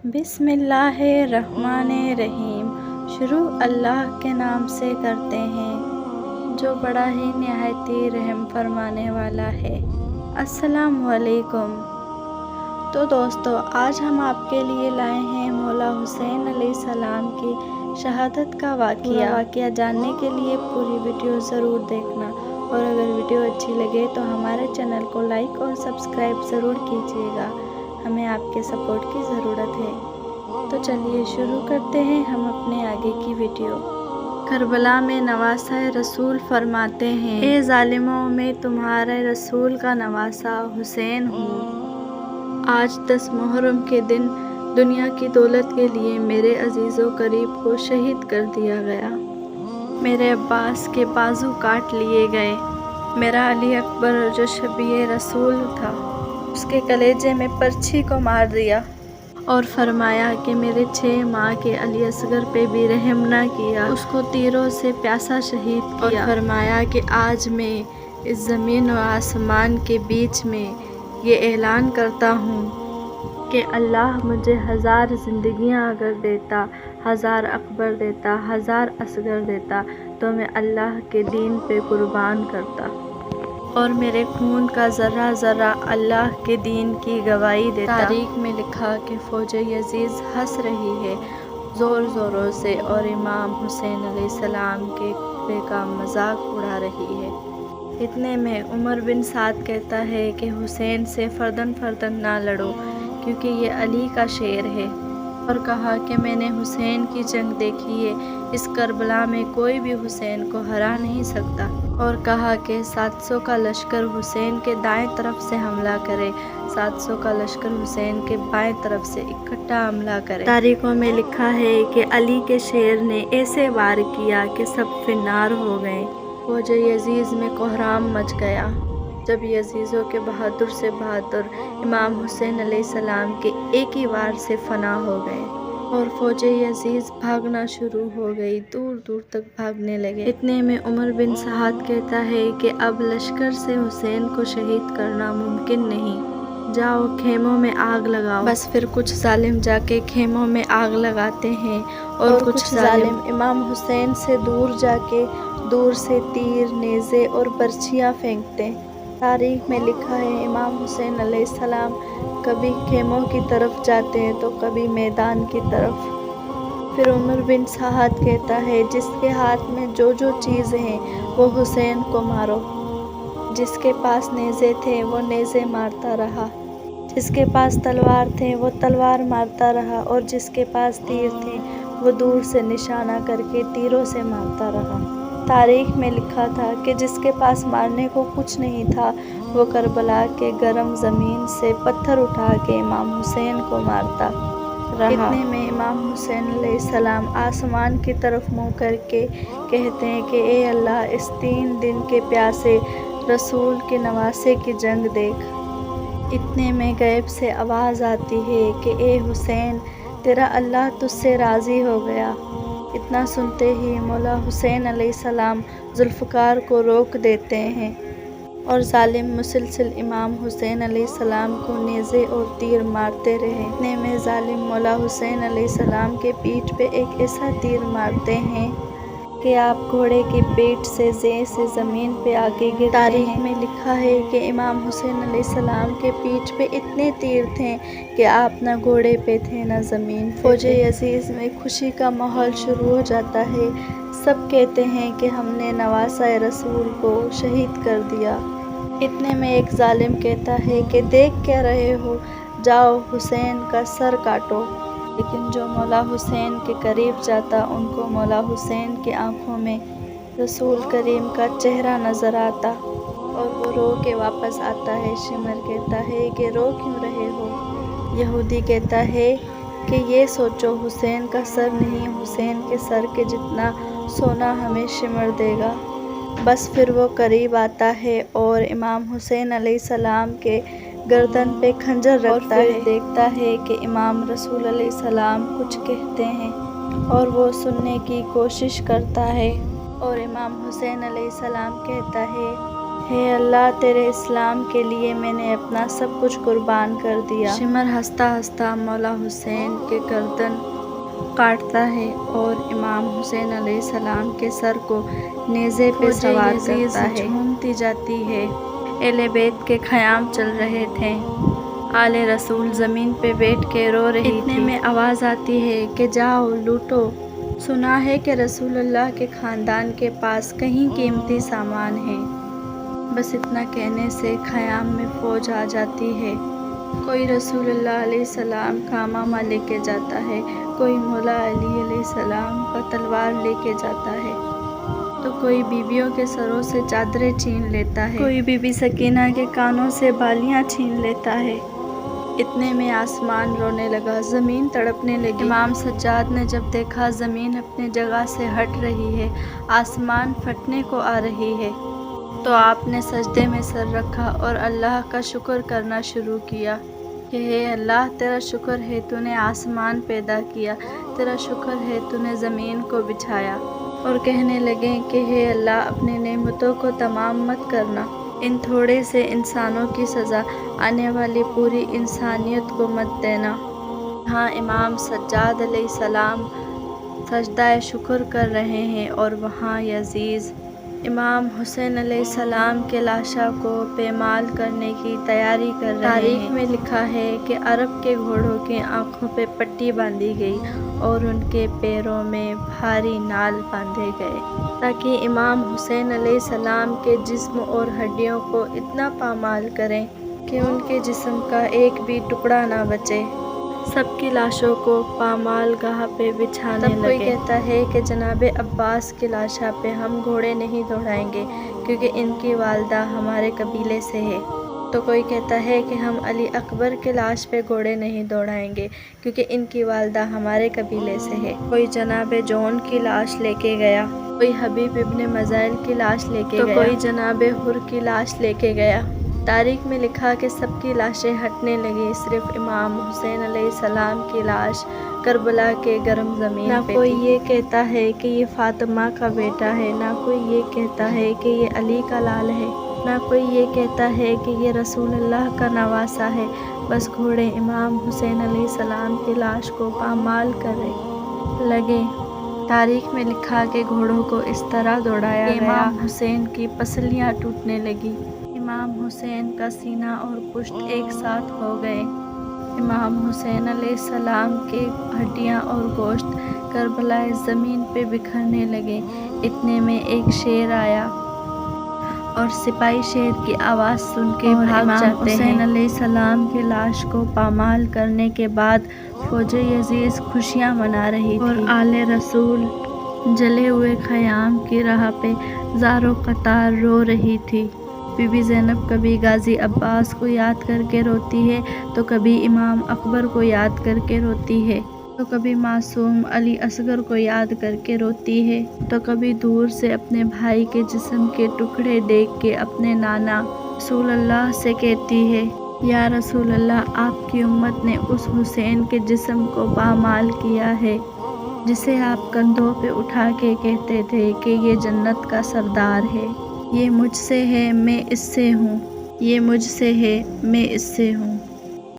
बिस्मिल्लाहिर्रहमानिर्रहीम। शुरू अल्लाह के नाम से करते हैं जो बड़ा ही निहायत ही रहम फरमाने वाला है। अस्सलामु अलैकुम। तो दोस्तों, आज हम आपके लिए लाए हैं मौला हुसैन अलैहिस्सलाम की शहादत का वाक़या जानने के लिए पूरी वीडियो ज़रूर देखना, और अगर वीडियो अच्छी लगे तो हमारे चैनल को लाइक और सब्सक्राइब ज़रूर कीजिएगा। हमें आपके सपोर्ट की ज़रूरत है। तो चलिए शुरू करते हैं हम अपने आगे की वीडियो। करबला में नवासा रसूल फरमाते हैं, ए ज़ालिमों, मैं तुम्हारे रसूल का नवासा हुसैन हूँ। आज 10 मुहर्रम के दिन दुनिया की दौलत के लिए मेरे अजीज़ो करीब को शहीद कर दिया गया। मेरे अब्बास के बाजू काट लिए गए। मेरा अली अकबर जो शबीए रसूल था, उसके कलेजे में पर्ची को मार दिया और फरमाया कि मेरे 6 माह के अली असगर पे भी रहम न किया, उसको तीरों से प्यासा शहीद किया। और फरमाया कि आज मैं इस ज़मीन और आसमान के बीच में ये ऐलान करता हूँ कि अल्लाह मुझे 1000 ज़िंदगियाँ अगर देता, 1000 अकबर देता, 1000 असगर देता, तो मैं अल्लाह के दीन पे कुर्बान करता और मेरे खून का ज़र्रा ज़र्रा अल्लाह के दीन की गवाही देता। तारीख में लिखा कि फ़ौज यजीद हंस रही है ज़ोर ज़ोरों से और इमाम हुसैन अलैहिस्सलाम के खुतबे का मजाक उड़ा रही है। इतने में उमर बिन साद कहता है कि हुसैन से फर्दन फर्दन ना लड़ो, क्योंकि ये अली का शेर है। और कहा कि मैंने हुसैन की जंग देखी है, इस करबला में कोई भी हुसैन को हरा नहीं सकता। और कहा कि 700 का लश्कर हुसैन के दाएं तरफ से हमला करे, 700 का लश्कर हुसैन के बाएं तरफ से इकट्ठा हमला करे। तारीखों में लिखा है कि अली के शेर ने ऐसे वार किया कि सब फिन्नार हो गए। फौज यजीद में कोहराम मच गया जब यजीज़ों के बहादुर से बहादुर इमाम हुसैन अलैहिस्सलाम के एक ही वार से फना हो गए और फौज यजीद भागना शुरू हो गई, दूर दूर तक भागने लगे। इतने में उमर बिन साद कहता है कि अब लश्कर से हुसैन को शहीद करना मुमकिन नहीं, जाओ खेमों में आग लगाओ। बस फिर कुछ जालिम जाके खेमों में आग लगाते हैं और कुछ जालिम इमाम हुसैन से दूर जाके दूर से तीर, नेज़े और बर्छियाँ फेंकते। तारीख में लिखा है इमाम हुसैन अलैहिस्सलाम कभी खेमों की तरफ जाते हैं तो कभी मैदान की तरफ। फिर उमर बिन साद कहता है, जिसके हाथ में जो जो चीज़ हैं वो हुसैन को मारो। जिसके पास नेज़े थे वो नेज़े मारता रहा, जिसके पास तलवार थे वो तलवार मारता रहा, और जिसके पास तीर थे वो दूर से निशाना करके तीरों से मारता रहा। तारीख में लिखा था कि जिसके पास मारने को कुछ नहीं था वो करबला के गर्म ज़मीन से पत्थर उठा के इमाम हुसैन को मारता रहा। इतने में इमाम हुसैन अलैहिस्सलाम आसमान की तरफ मुँह करके कहते हैं कि ए अल्लाह, इस 3 दिन के प्यासे रसूल के नवासे की जंग देख। इतने में गैब से आवाज़ आती है कि ए हुसैन, तेरा अल्लाह तुझसे राज़ी हो गया। इतना सुनते ही मौला हुसैन अलैहिस्सलाम जुल्फ़कार को रोक देते हैं और जालिम मुसलसल इमाम हुसैन अलैहिस्सलाम को नेज़े और तीर मारते रहे। इतने में जालिम मौला हुसैन अलैहिस्सलाम के पीठ पे एक ऐसा तीर मारते हैं कि आप घोड़े की पीठ से ज़मीन पे आके गिरते हैं। तारीख में लिखा है कि इमाम हुसैन अलैहिस्सलाम के पीठ पे इतने तीर थे कि आप न घोड़े पे थे न ज़मीन। फौज यजीद में खुशी का माहौल शुरू हो जाता है। सब कहते हैं कि हमने नवासा रसूल को शहीद कर दिया। इतने में एक जालिम कहता है कि देख क्या रहे हो, जाओ हुसैन का सर काटो। लेकिन जो मौला हुसैन के करीब जाता उनको मौला हुसैन की आंखों में रसूल करीम का चेहरा नज़र आता और वो रो के वापस आता है। शिमर कहता है कि रो क्यों रहे हो? यहूदी कहता है कि ये सोचो, हुसैन का सर नहीं, हुसैन के सर के जितना सोना हमें शिमर देगा। बस फिर वो करीब आता है और इमाम हुसैन अलैहिस्सलाम के गर्दन पे खंजर रखता है। देखता है कि इमाम रसूल अलैहिस्सलाम कुछ कहते हैं और वो सुनने की कोशिश करता है और इमाम हुसैन अलैहिस्सलाम कहता है ہے اللہ تیرے اسلام کے لیے میں نے اپنا سب کچھ قربان کر دیا۔ شمر ہنستا ہنستا مولا حسین کے گردن کاٹتا ہے اور امام حسین علیہ السلام کے سر کو نیزے پہ سوار کرتا ہے۔ جھومتی جاتی ہے۔ اہل بیت کے خیام چل رہے تھے۔ آل رسول زمین پہ بیٹھ کے رو رہی تھی۔ اتنے میں آواز آتی ہے کہ جاؤ لوٹو، سنا ہے کہ رسول اللہ کے خاندان کے پاس کہیں قیمتی سامان ہے۔ بس اتنا کہنے سے خیام میں فوج آ جاتی ہے۔ کوئی رسول اللہ علیہ السلام کا امامہ لے کے جاتا ہے، کوئی مولا علی علیہ السلام کا تلوار لے کے جاتا ہے، تو کوئی بیویوں کے سروں سے چادریں چھین لیتا ہے، کوئی بی بی سکینہ کے کانوں سے بالیاں چھین لیتا ہے۔ اتنے میں آسمان رونے لگا، زمین تڑپنے لگی۔ امام سجاد نے جب دیکھا زمین اپنے جگہ سے ہٹ رہی ہے، آسمان پھٹنے کو آ رہی ہے، تو آپ نے سجدے میں سر رکھا اور اللہ کا شکر کرنا شروع کیا کہ اے اللہ تیرا شکر ہے تو نے آسمان پیدا کیا، تیرا شکر ہے تو نے زمین کو بچھایا، اور کہنے لگے کہ اے اللہ اپنی نعمتوں کو تمام مت کرنا، ان تھوڑے سے انسانوں کی سزا آنے والی پوری انسانیت کو مت دینا۔ ہاں امام سجاد علیہ السلام سجدہ شکر کر رہے ہیں اور وہاں یزید امام حسین علیہ السلام کے لاشا کو پیمال کرنے کی تیاری کر رہے ہیں۔ تاریخ میں لکھا ہے کہ عرب کے گھوڑوں کی آنکھوں پہ پٹی باندھی گئی اور ان کے پیروں میں بھاری نال باندھے گئے تاکہ امام حسین علیہ السلام کے جسم اور ہڈیوں کو اتنا پامال کریں کہ ان کے جسم کا ایک بھی ٹکڑا نہ بچے۔ سب کی لاشوں کو پامال گاہ پہ بچھانے لگے۔ تب کوئی کہتا ہے کہ جناب عباس کی لاشا پہ ہم گھوڑے نہیں دوڑائیں گے کیونکہ ان کی والدہ ہمارے قبیلے سے ہے، تو کوئی کہتا ہے کہ ہم علی اکبر کے لاش پہ گھوڑے نہیں دوڑائیں گے کیونکہ ان کی والدہ ہمارے قبیلے سے ہے۔ کوئی جناب جون کی لاش لے کے گیا، کوئی حبیب ابن مزاحل کی لاش لے کے گیا، تو کوئی جناب حر کی لاش لے کے گیا۔ تاریخ میں لکھا کہ سب کی لاشیں ہٹنے لگی، صرف امام حسین علیہ السلام کی لاش کربلا کے گرم زمین پہ تھی۔ نہ کوئی یہ کہتا ہے کہ یہ فاطمہ کا بیٹا ہے، نہ کوئی یہ کہتا ہے کہ یہ علی کا لال ہے، نہ کوئی یہ کہتا ہے کہ یہ رسول اللہ کا نواسہ ہے، بس گھوڑے امام حسین علیہ السلام کی لاش کو پامال کرنے لگے۔ تاریخ میں لکھا کہ گھوڑوں کو اس طرح دوڑایا گیا کہ امام حسین کی پسلیاں ٹوٹنے لگی، امام حسین کا سینہ اور پشت ایک ساتھ ہو گئے، امام حسین علیہ السلام کے ہڈیاں اور گوشت کربلا زمین پہ بکھرنے لگے۔ اتنے میں ایک شیر آیا اور سپاہی شیر کی آواز سن کے بھاگ جاتے ہیں۔ امام حسین علیہ السلام کی لاش کو پامال کرنے کے بعد فوج یزید خوشیاں منا رہی تھی اور آل رسول جلے ہوئے خیام کی راہ پہ زاروں قطار رو رہی تھی۔ بی بی زینب کبھی غازی عباس کو یاد کر کے روتی ہے تو کبھی امام اکبر کو یاد کر کے روتی ہے، تو کبھی معصوم علی اصغر کو یاد کر کے روتی ہے، تو کبھی دور سے اپنے بھائی کے جسم کے ٹکڑے دیکھ کے اپنے نانا رسول اللہ سے کہتی ہے یا رسول اللہ آپ کی امت نے اس حسین کے جسم کو پامال کیا ہے جسے آپ کندھوں پہ اٹھا کے کہتے تھے کہ یہ جنت کا سردار ہے، یہ مجھ سے ہے میں اس سے ہوں، یہ مجھ سے ہے میں اس سے ہوں۔